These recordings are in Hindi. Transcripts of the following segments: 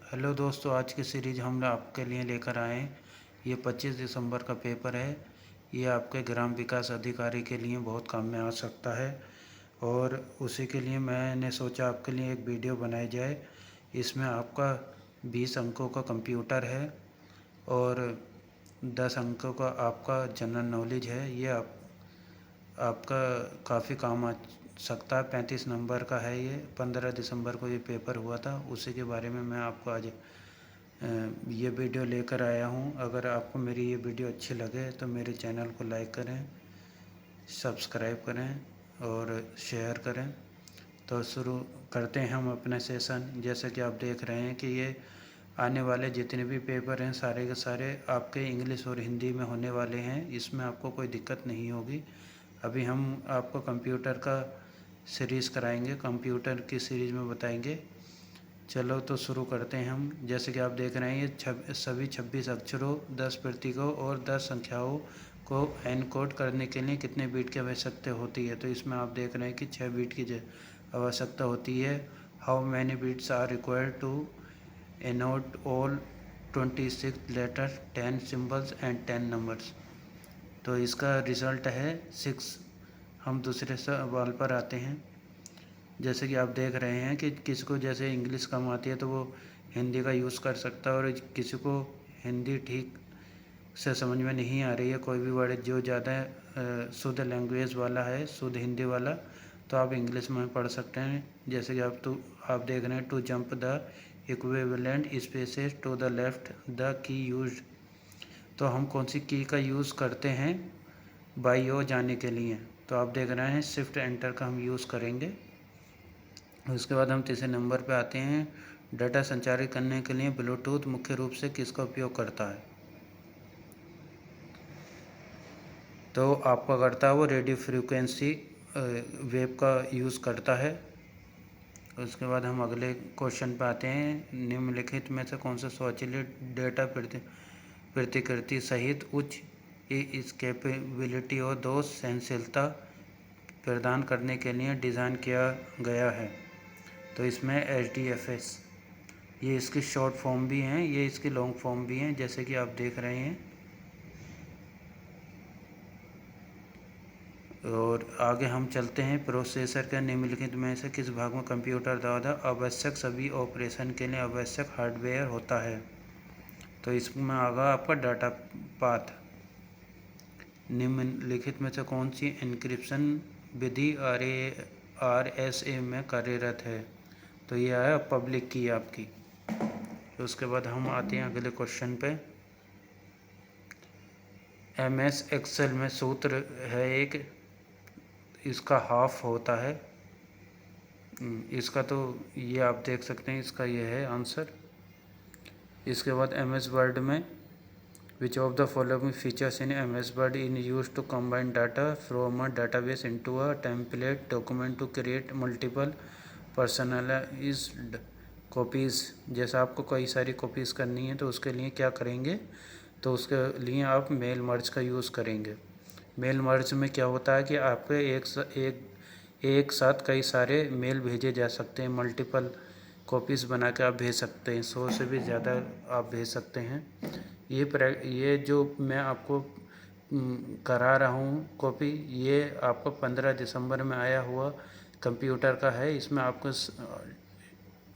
हेलो दोस्तों, आज की सीरीज हम आपके लिए लेकर आए हैं। ये 25 दिसंबर का पेपर है। ये आपके ग्राम विकास अधिकारी के लिए बहुत काम में आ सकता है और उसी के लिए मैंने सोचा आपके लिए एक वीडियो बनाई जाए। इसमें आपका 20 अंकों का कंप्यूटर है और 10 अंकों का आपका जनरल नॉलेज है। ये आपका काफ़ी काम आ सकता है। 35 नंबर का है। ये 15 दिसंबर को ये पेपर हुआ था, उसी के बारे में मैं आपको आज ये वीडियो लेकर आया हूँ। अगर आपको मेरी ये वीडियो अच्छी लगे तो मेरे चैनल को लाइक करें, सब्सक्राइब करें और शेयर करें। तो शुरू करते हैं हम अपना सेशन। जैसे कि आप देख रहे हैं कि ये आने वाले जितने भी पेपर हैं सारे के सारे आपके इंग्लिश और हिंदी में होने वाले हैं। इसमें आपको कोई दिक्कत नहीं होगी। अभी हम आपको कंप्यूटर का सीरीज़ कराएंगे, कंप्यूटर की सीरीज़ में बताएंगे। चलो तो शुरू करते हैं हम। जैसे कि आप देख रहे हैं ये सभी 26 अक्षरों, 10 प्रतीकों और 10 संख्याओं को एनकोड करने के लिए कितने बीट की आवश्यकता होती है। तो इसमें आप देख रहे हैं कि 6 बीट की आवश्यकता होती है। How many bits are required to encode all 26 letter, 10 symbols and 10 numbers. तो इसका रिज़ल्ट है 6। हम दूसरे सवाल पर आते हैं। जैसे कि आप देख रहे हैं कि किसी को जैसे इंग्लिश कम आती है तो वो हिंदी का यूज़ कर सकता है, और किसी को हिंदी ठीक से समझ में नहीं आ रही है, कोई भी वर्ड जो ज़्यादा शुद्ध लैंग्वेज वाला है, शुद्ध हिंदी वाला, तो आप इंग्लिश में पढ़ सकते हैं। जैसे कि आप देख रहे हैं to jump the equivalent spaces to the left the key used. तो हम कौन सी की का यूज़ करते हैं बाई ओर जाने के लिए। तो आप देख रहे हैं शिफ्ट एंटर का हम यूज़ करेंगे। उसके बाद हम तीसरे नंबर पे आते हैं। डाटा संचारित करने के लिए ब्लूटूथ मुख्य रूप से किसका उपयोग करता है। तो आपका करता है वो रेडियो फ्रीक्वेंसी वेव का यूज़ करता है। उसके बाद हम अगले क्वेश्चन पे आते हैं। निम्नलिखित में से कौन सा स्वचालित डेटा प्रतिकृति सहित उच्च स्केलेबिलिटी और दोष सहनशीलता प्रदान करने के लिए डिज़ाइन किया गया है। तो इसमें HDFS, ये इसकी शॉर्ट फॉर्म भी हैं, ये इसकी लॉन्ग फॉर्म भी हैं, जैसे कि आप देख रहे हैं। और आगे हम चलते हैं। प्रोसेसर के निम्नलिखित में से किस भाग में कंप्यूटर द्वारा आवश्यक सभी ऑपरेशन के लिए आवश्यक हार्डवेयर होता है। तो इसमें आगा आपका डाटा पाथ। निम्नलिखित में से कौन सी एन्क्रिप्शन विधि RSA में कार्यरत है। तो यह है पब्लिक की आपकी। तो उसके बाद हम आते हैं अगले क्वेश्चन पे। MS एक्सेल में सूत्र है एक, इसका हाफ होता है। इसका तो ये आप देख सकते हैं, इसका ये है आंसर। इसके बाद MS वर्ड में which of the following features in MS word in use to combine data from a database into a template document to create multiple personalized copies. जैसा आपको कई सारी कॉपीज़ करनी है तो उसके लिए क्या करेंगे, तो उसके लिए आप मेल मर्ज का यूज़ करेंगे। मेल मर्ज में क्या होता है कि आपके एक साथ कई सारे मेल भेजे जा सकते हैं। मल्टीपल कॉपीज़ बना के आप भेज सकते हैं, 100 से भी ज़्यादा आप भेज सकते हैं। ये जो मैं आपको करा रहा हूँ कॉपी, ये आपको 15 दिसंबर में आया हुआ कंप्यूटर का है। इसमें आपको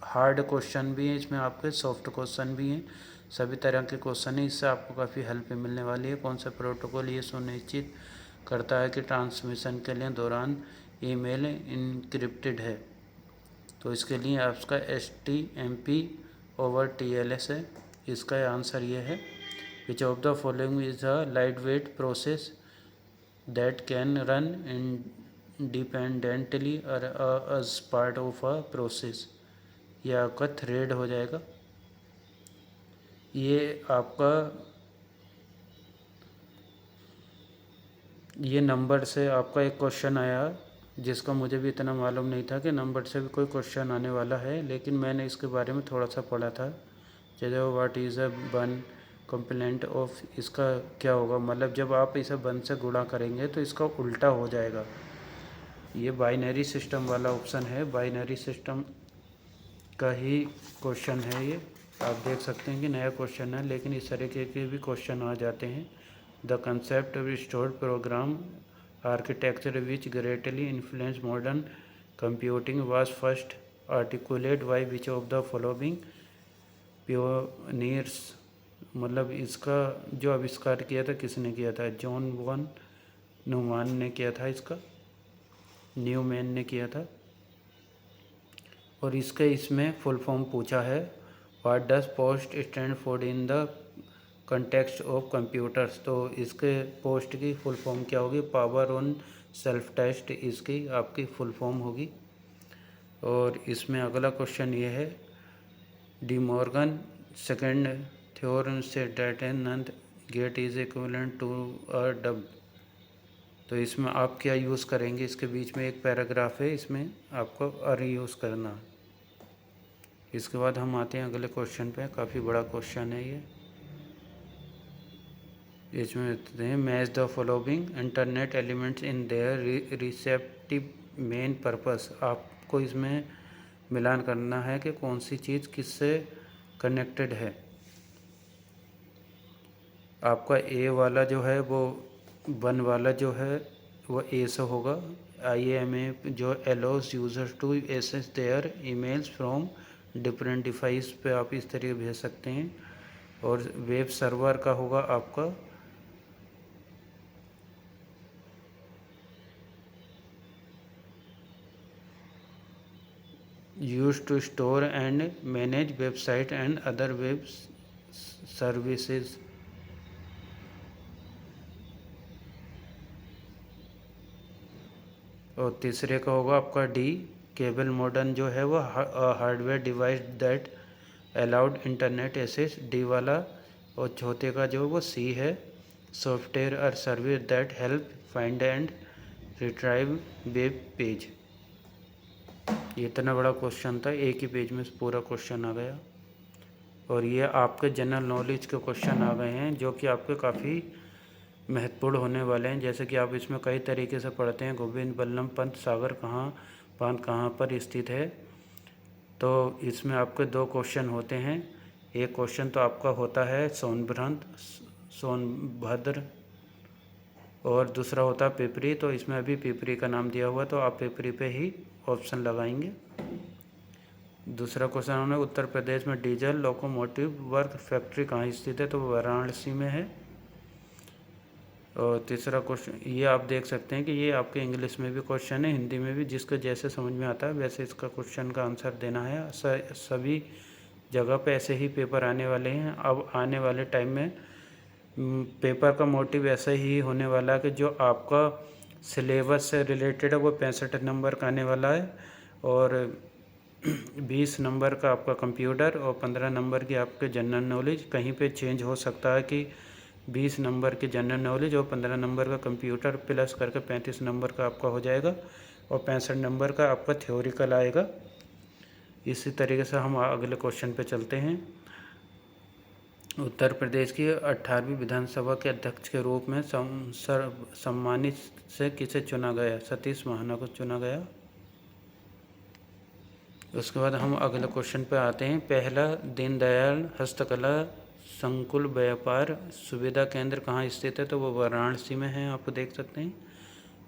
हार्ड क्वेश्चन भी हैं, इसमें आपके सॉफ्ट क्वेश्चन भी हैं, सभी तरह के क्वेश्चन हैं। इससे आपको काफ़ी हेल्प मिलने वाली है। कौन सा प्रोटोकॉल ये सुनिश्चित करता है कि ट्रांसमिशन के लिए दौरान ईमेल इनक्रिप्टेड है। तो इसके लिए आपका HTMP/TLS है। इसका आंसर ये है which of the following is a light weight process that can run independently और as part of a process. यह आपका थ्रेड हो जाएगा। ये नंबर से आपका एक क्वेश्चन आया, जिसका मुझे भी इतना मालूम नहीं था कि नंबर से भी कोई क्वेश्चन आने वाला है, लेकिन मैंने इसके बारे में थोड़ा सा पढ़ा था। जैसे what is a one complaint of, इसका क्या होगा, मतलब जब आप इसे वन से गुणा करेंगे तो इसका उल्टा हो जाएगा। ये बाइनरी सिस्टम वाला ऑप्शन है, बाइनरी सिस्टम का ही क्वेश्चन है ये। आप देख सकते हैं कि नया क्वेश्चन है, लेकिन इस तरीके के भी क्वेश्चन आ जाते हैं। The concept of stored program architecture which greatly influence modern computing was first articulate by which of the following pioneers. मतलब इसका जो आविष्कार किया था किसने किया था? जॉन वॉन न्यूमैन ने किया था, इसका न्यूमैन ने किया था। और इसमें फुल फॉर्म पूछा है, what does post stand for in the context of computers. तो इसके पोस्ट की फुल फॉर्म क्या होगी? पावर ऑन सेल्फ टेस्ट इसकी आपकी फुल फॉर्म होगी। और इसमें अगला क्वेश्चन ये है, डी मॉर्गन सेकेंड थ्योरम से that an NAND gate is equivalent to a dub. तो इसमें आप क्या यूज़ करेंगे? इसके बीच में एक पैराग्राफ है, इसमें आपको अर यूज़ करना। इसके बाद हम आते हैं अगले क्वेश्चन पे। काफ़ी बड़ा क्वेश्चन है ये। इसमें देते हैं, match the following internet elements in their receptive main purpose. आपको इसमें मिलान करना है कि कौन सी चीज़ किससे कनेक्टेड है। आपका ए वाला जो है वो 1 वाला जो है वो ए से होगा। IAMA जो allows users to access their emails from different device पे आप इस तरीके भेज सकते हैं। और वेब सर्वर का होगा आपका use to store and manage website and other web services. और तीसरे का होगा आपका डी, केबल मॉडेम जो है वो hardware device that allowed internet access, D वाला। और चौथे का जो वो सी है, सॉफ्टवेयर और service that help find and retrieve web page. ये इतना बड़ा क्वेश्चन था, एक ही पेज में पूरा क्वेश्चन आ गया। और ये आपके जनरल नॉलेज के क्वेश्चन आ गए हैं जो कि आपके काफ़ी महत्वपूर्ण होने वाले हैं। जैसे कि आप इसमें कई तरीके से पढ़ते हैं, गोविंद बल्लभ पंत सागर कहाँ पर स्थित है। तो इसमें आपके 2 क्वेश्चन होते हैं। एक क्वेश्चन तो आपका होता है सोनभद्र, और दूसरा होता है पिपरी। तो इसमें अभी पिपरी का नाम दिया हुआ, तो आप पिपरी पे ही ऑप्शन लगाएंगे। दूसरा क्वेश्चन हमने, उत्तर प्रदेश में डीजल लोकोमोटिव वर्क फैक्ट्री कहाँ स्थित है? तो वाराणसी में है। और तीसरा क्वेश्चन ये आप देख सकते हैं कि ये आपके इंग्लिश में भी क्वेश्चन है, हिंदी में भी, जिसको जैसे समझ में आता है वैसे इसका क्वेश्चन का आंसर देना है। सभी जगह पे ऐसे ही पेपर आने वाले हैं। अब आने वाले टाइम में पेपर का मोटिव ऐसा ही होने वाला है कि जो आपका सिलेबस से रिलेटेड है वो 65 नंबर का आने वाला है। और 20 नंबर का आपका कंप्यूटर और 15 नंबर की आपके जनरल नॉलेज। कहीं पे चेंज हो सकता है कि 20 नंबर की जनरल नॉलेज और 15 नंबर का कंप्यूटर प्लस करके 35 नंबर का आपका हो जाएगा, और 65 नंबर का आपका थ्योरिकल आएगा। इसी तरीके से हम अगले क्वेश्चन पे चलते हैं। उत्तर प्रदेश की 18वीं विधानसभा के अध्यक्ष के रूप में सम्मानित से किसे चुना गया? सतीश महाना को चुना गया। उसके बाद हम अगले क्वेश्चन पे आते हैं। पहला दीनदयाल हस्तकला संकुल व्यापार सुविधा केंद्र कहाँ स्थित है? तो वो वाराणसी में है, आप देख सकते हैं।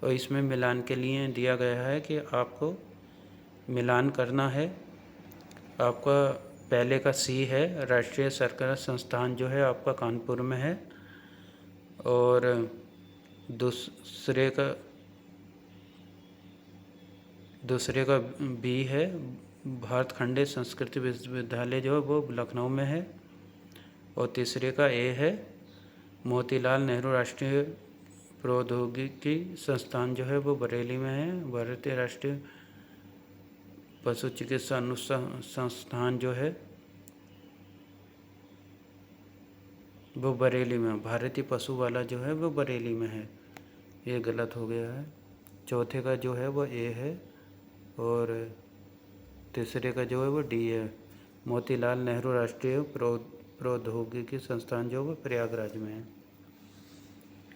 और इसमें मिलान के लिए दिया गया है कि आपको मिलान करना है। आपका पहले का सी है, राष्ट्रीय सरकार संस्थान जो है आपका कानपुर में है। और दूसरे का बी है, भारत खंडे संस्कृति विश्वविद्यालय जो है वो लखनऊ में है। और तीसरे का ए है, मोतीलाल नेहरू राष्ट्रीय प्रौद्योगिकी संस्थान जो है वो बरेली में है। भारतीय राष्ट्रीय पशु चिकित्सा संस्थान जो है वो बरेली में, भारतीय पशु वाला जो है वो बरेली में है। ये गलत हो गया है। चौथे का जो है वो ए है, और तीसरे का जो है वो डी है, मोतीलाल नेहरू राष्ट्रीय प्रौद्योगिकी संस्थान जो वो प्रयागराज में है।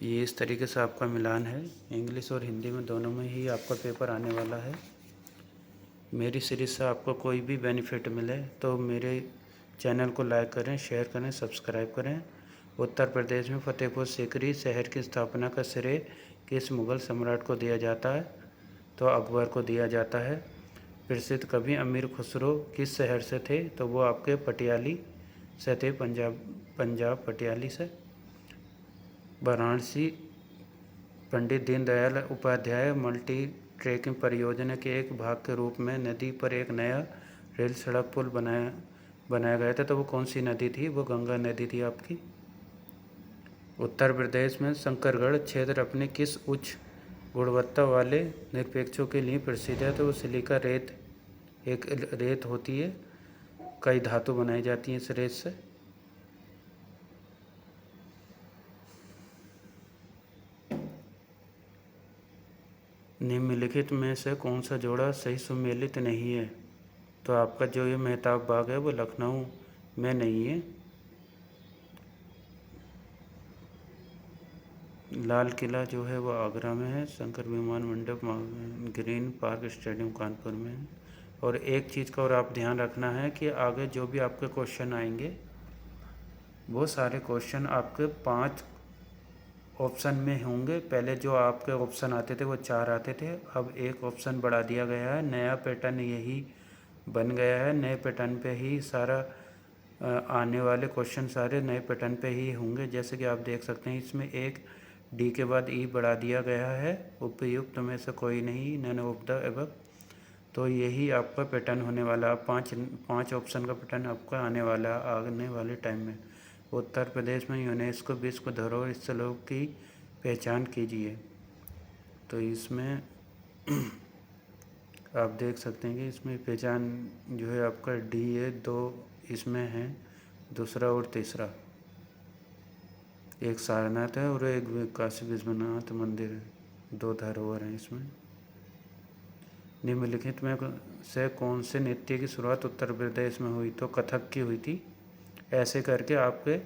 ये इस तरीके से आपका मिलान है। इंग्लिश और हिंदी में दोनों में ही आपका पेपर आने वाला है। मेरी सीरीज़ से आपको कोई भी बेनिफिट मिले तो मेरे चैनल को लाइक करें, शेयर करें, सब्सक्राइब करें। उत्तर प्रदेश में फतेहपुर सीकरी शहर की स्थापना का श्रेय किस मुग़ल सम्राट को दिया जाता है? तो अकबर को दिया जाता है। प्रसिद्ध कवि अमीर खुसरो किस शहर से थे? तो वो आपके पटियाली से थे, पंजाब पटियाली से। वाराणसी पंडित दीनदयाल उपाध्याय मल्टी ट्रैकिंग परियोजना के एक भाग के रूप में नदी पर एक नया रेल सड़क पुल बनाया गया था, तो वो कौन सी नदी थी? वो गंगा नदी थी आपकी। उत्तर प्रदेश में शंकरगढ़ क्षेत्र अपने किस उच्च गुणवत्ता वाले निरपेक्षों के लिए प्रसिद्ध है? तो वो सिलिका रेत, एक रेत होती है, कई धातु बनाई जाती हैं इस रेत से। निम्नलिखित में से कौन सा जोड़ा सही सुमेलित नहीं है? तो आपका जो ये मेहताब बाग है वो लखनऊ में नहीं है। लाल किला जो है वो आगरा में है। शंकर विमान मंडप ग्रीन पार्क स्टेडियम कानपुर में है। और एक चीज़ का और आप ध्यान रखना है कि आगे जो भी आपके क्वेश्चन आएंगे वो सारे क्वेश्चन आपके 5 ऑप्शन में होंगे। पहले जो आपके ऑप्शन आते थे वो 4 आते थे, अब एक ऑप्शन बढ़ा दिया गया है। नया पैटर्न यही बन गया है। नए पैटर्न पे ही सारा आने वाले क्वेश्चन सारे नए पैटर्न पे ही होंगे। जैसे कि आप देख सकते हैं इसमें एक डी के बाद ई बढ़ा दिया गया है। उपयुक्त में से कोई नहीं, नन ऑफ द एबव। तो यही आपका पैटर्न होने वाला। 5 ऑप्शन का पैटर्न आपका आने वाले टाइम में। उत्तर प्रदेश में यूनेस्को विश्व धरोहर स्थलों की पहचान कीजिए। तो इसमें आप देख सकते हैं कि इसमें पहचान जो है आपका डी है, 2 इसमें है, दूसरा और तीसरा। एक सारनाथ है और एक काशी विश्वनाथ मंदिर है, 2 धरोहर हैं इसमें। निम्नलिखित में से कौन से नृत्य की शुरुआत उत्तर प्रदेश में हुई? तो कथक की हुई थी। ऐसे करके आपके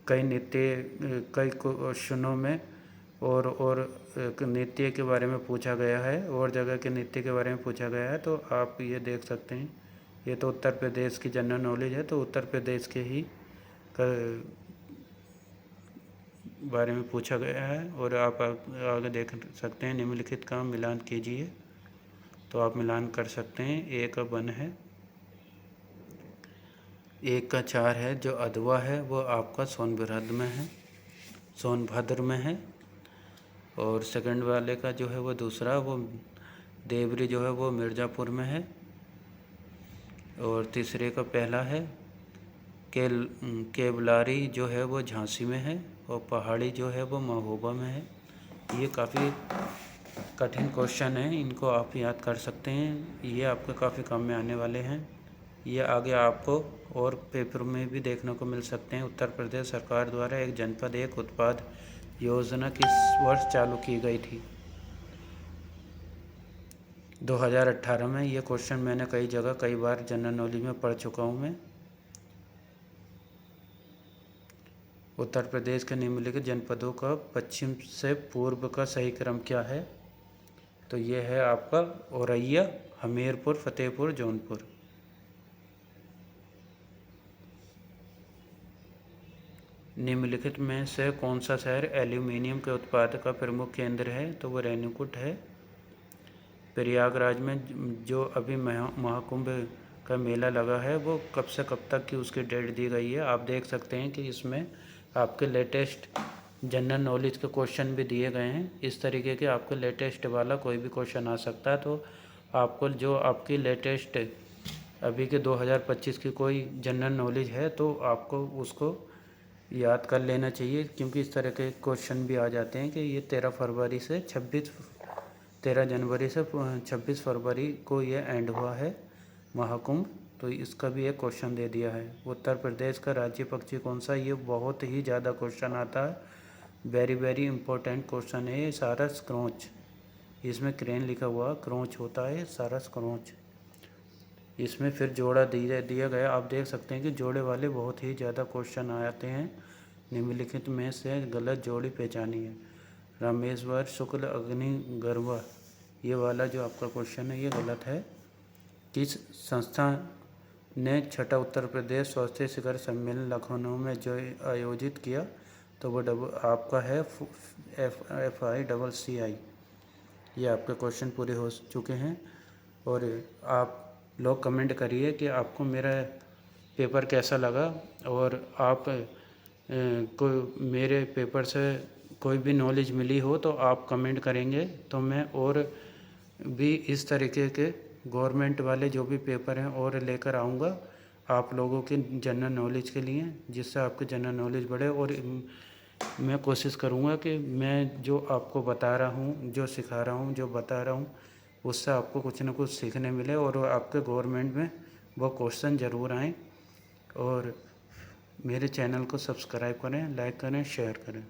कई क्वेश्चनों में और नृत्य के बारे में पूछा गया है, और जगह के नृत्य के बारे में पूछा गया है। तो आप ये देख सकते हैं, ये तो उत्तर प्रदेश की जनरल नॉलेज है, तो उत्तर प्रदेश के ही बारे में पूछा गया है। और आप आगे देख सकते हैं, निम्नलिखित का मिलान कीजिए। तो आप मिलान कर सकते हैं। 1 का 1 है, 1 का 4 है। जो अधवा है वो आपका सोनभद्र में है। और सेकंड वाले का जो है वो दूसरा, वो देवरी जो है वो मिर्ज़ापुर में है। और तीसरे का पहला है केवलारी जो है वो झांसी में है। और पहाड़ी जो है वो महोबा में है। ये काफ़ी कठिन क्वेश्चन है, इनको आप याद कर सकते हैं। ये आपके काफ़ी काम में आने वाले हैं। ये आगे आपको और पेपर में भी देखने को मिल सकते हैं। उत्तर प्रदेश सरकार द्वारा एक जनपद एक उत्पाद योजना किस वर्ष चालू की गई थी? 2018 में। ये क्वेश्चन मैंने कई जगह कई बार जनरल नॉलेज में पढ़ चुका हूँ मैं। उत्तर प्रदेश के निम्नलिखित जनपदों का पश्चिम से पूर्व का सही क्रम क्या है? तो ये है आपका औरैया, हमीरपुर, फतेहपुर, जौनपुर। निम्नलिखित में से कौन सा शहर एल्यूमीनियम के उत्पादन का प्रमुख केंद्र है? तो वो रेणुकूट है। प्रयागराज में जो अभी महाकुंभ का मेला लगा है वो कब से कब तक की उसकी डेट दी गई है? आप देख सकते हैं कि इसमें आपके लेटेस्ट जनरल नॉलेज के क्वेश्चन भी दिए गए हैं। इस तरीके के आपके लेटेस्ट वाला कोई भी क्वेश्चन आ सकता है। तो आपको जो आपकी लेटेस्ट अभी के 2025 की कोई जनरल नॉलेज है तो आपको उसको याद कर लेना चाहिए, क्योंकि इस तरह के क्वेश्चन भी आ जाते हैं कि ये 13 जनवरी से 26 फरवरी को ये एंड हुआ है महाकुंभ। तो इसका भी एक क्वेश्चन दे दिया है। उत्तर प्रदेश का राज्य पक्षी कौन सा? ये बहुत ही ज़्यादा क्वेश्चन आता है, वेरी वेरी इंपॉर्टेंट क्वेश्चन है ये। सारस क्रोंच, इसमें क्रेन लिखा हुआ क्रोंच होता है, सारस क्रोंच। इसमें फिर जोड़ा दिया गया। आप देख सकते हैं कि जोड़े वाले बहुत ही ज़्यादा क्वेश्चन आते हैं। निम्नलिखित में से गलत जोड़ी पहचानिए। रामेश्वर शुक्ल अग्नि गर्वा, ये वाला जो आपका क्वेश्चन है ये गलत है। किस संस्था ने छठा उत्तर प्रदेश स्वास्थ्य शिखर सम्मेलन लखनऊ में जो आयोजित किया, तो वो आपका है FICCI। ये आपके क्वेश्चन पूरे हो चुके हैं। और आप लोग कमेंट करिए कि आपको मेरा पेपर कैसा लगा, और आप को मेरे पेपर से कोई भी नॉलेज मिली हो तो आप कमेंट करेंगे, तो मैं और भी इस तरीके के गवर्नमेंट वाले जो भी पेपर हैं और लेकर आऊँगा आप लोगों के जनरल नॉलेज के लिए, जिससे आपकी जनरल नॉलेज बढ़े। और मैं कोशिश करूँगा कि मैं जो आपको बता रहा हूँ, जो सिखा रहा हूँ, जो बता रहा हूँ, उससे आपको कुछ ना कुछ सीखने मिले और आपके गवर्नमेंट में वो क्वेश्चन ज़रूर आएँ। और मेरे चैनल को सब्सक्राइब करें, लाइक करें, शेयर करें।